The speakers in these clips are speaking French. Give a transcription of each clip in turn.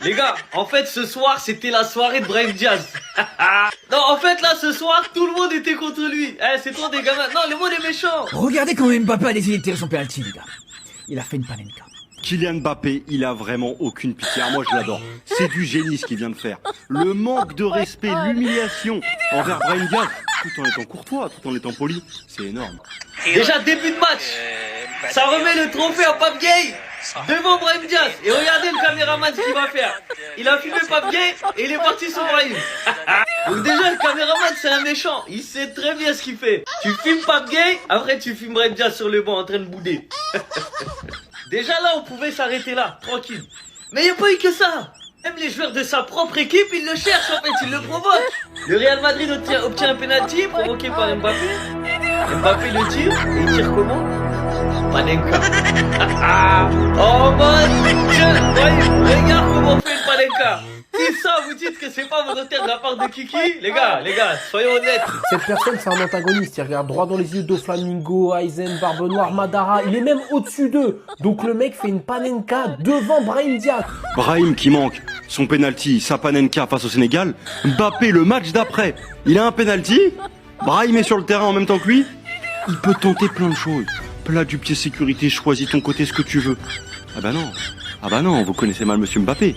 Les gars, en fait, ce soir, c'était la soirée de Brahim Diaz. Non, en fait, là, ce soir, tout le monde était contre lui. Eh, c'est toi des gamins. Non, le monde est méchant. Regardez comment Mbappé a décidé de tirer son penalty, les gars. Il a fait une panenka. Kylian Mbappé, il a vraiment aucune pitié. Ah, moi, je l'adore. C'est du génie ce qu'il vient de faire. Le manque de respect, l'humiliation envers Brahim Diaz, tout en étant courtois, tout en étant poli, c'est énorme. Déjà, début de match. Ça remet le trophée à Pape Gueye devant Brahim Diaz. Et regardez le caméraman ce qu'il va faire. Il a filmé Pape Gueye et il est parti sur Brahim. Donc déjà, le caméraman, c'est un méchant. Il sait très bien ce qu'il fait. Tu filmes Pape Gueye, après tu filmes Brahim Diaz sur le banc en train de bouder. Déjà là, on pouvait s'arrêter là, tranquille. Mais il n'y a pas eu que ça. Même les joueurs de sa propre équipe, ils le cherchent en fait, ils le provoquent. Le Real Madrid obtient un penalty provoqué par Mbappé. Mbappé le tire, et il tire comment? Panenka. Oh mon Dieu, regarde comment on fait le Panenka. Si ça, vous dites que c'est pas volontaire de la part de Kiki, les gars, soyons honnêtes. Cette personne, c'est un antagoniste. Il regarde droit dans les yeux Doflamingo, Aizen, Barbe Noire, Madara. Il est même au-dessus d'eux. Donc le mec fait une panenka devant Brahim Diaz. Brahim qui manque son penalty, sa panenka face au Sénégal. Mbappé, le match d'après, il a un penalty. Brahim est sur le terrain en même temps que lui. Il peut tenter plein de choses. Plat du pied sécurité, choisis ton côté ce que tu veux. Ah bah non, vous connaissez mal Monsieur Mbappé.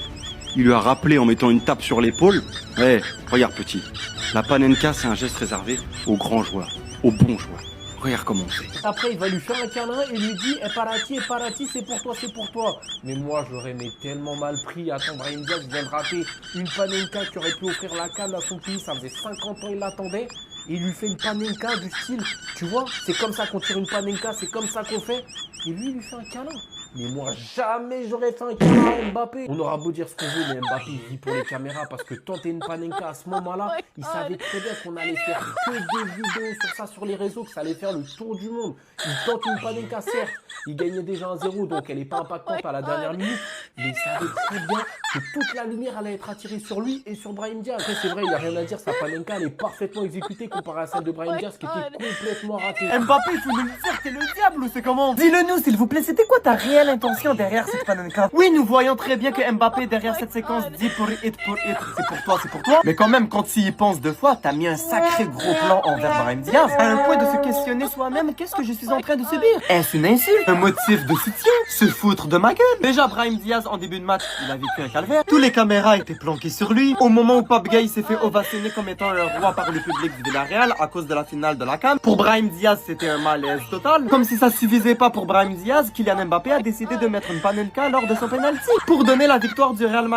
Il lui a rappelé en mettant une tape sur l'épaule. Eh, regarde petit, la panenka c'est un geste réservé aux grands joueurs, aux bons joueurs. Regarde comment on fait. Après, il va lui faire un câlin et lui dit Parati, c'est pour toi, c'est pour toi. Mais moi, j'aurais tellement mal pris. Attends, Brahim Diaz vient de rater une panenka qui aurait pu offrir la canne à son pays. Ça faisait 50 ans il l'attendait. Et il lui fait une panenka du style, tu vois, c'est comme ça qu'on tire une panenka, c'est comme ça qu'on fait. Et lui, il lui fait un câlin. Mais moi, jamais j'aurais fait un câlin à Mbappé. On aura beau dire ce qu'on veut, mais Mbappé il vit pour les caméras parce que tenter une panenka à ce moment-là, il savait très bien qu'on allait faire que des vidéos sur ça sur les réseaux, que ça allait faire le tour du monde. Il tente une panenka, certes, il gagnait déjà 1-0, donc elle n'est pas impactante à la dernière minute, mais il savait très bien que toute la lumière allait être attirée sur lui et sur Brahim Diaz. Après, c'est vrai, il n'y a rien à dire, sa panenka, elle est parfaitement exécutée comparée à celle de Brahim Diaz qui était complètement ratée. Mbappé, il faut nous le dire, t'es le diable ou c'est comment? Dis-le nous, s'il vous plaît, c'était quoi ta réelle intention derrière cette panenka? Oui, nous voyons très bien que Mbappé, derrière cette séquence, dit pour it, c'est pour toi, c'est pour toi. Mais quand même, quand tu y penses deux fois, t'as mis un sacré gros plan envers Brahim Diaz. À un point de se questionner soi-même, qu'est-ce que je suis en train de subir? Est-ce une insulte? Un motif de soutien? Se foutre de ma gueule? Déjà, Brahim Diaz, en début de match, il a vécu un calvaire. Tous les caméras étaient planquées sur lui. Au moment où Pape Gueye s'est fait ovationner comme étant le roi par le public du Villarreal à cause de la finale de la CAN. Pour Brahim Diaz, c'était un malaise total. Comme si ça suffisait pas pour Brahim Diaz, Kylian Mbappé a décidé de mettre une panenka lors de son penalty pour donner la victoire du Real Madrid.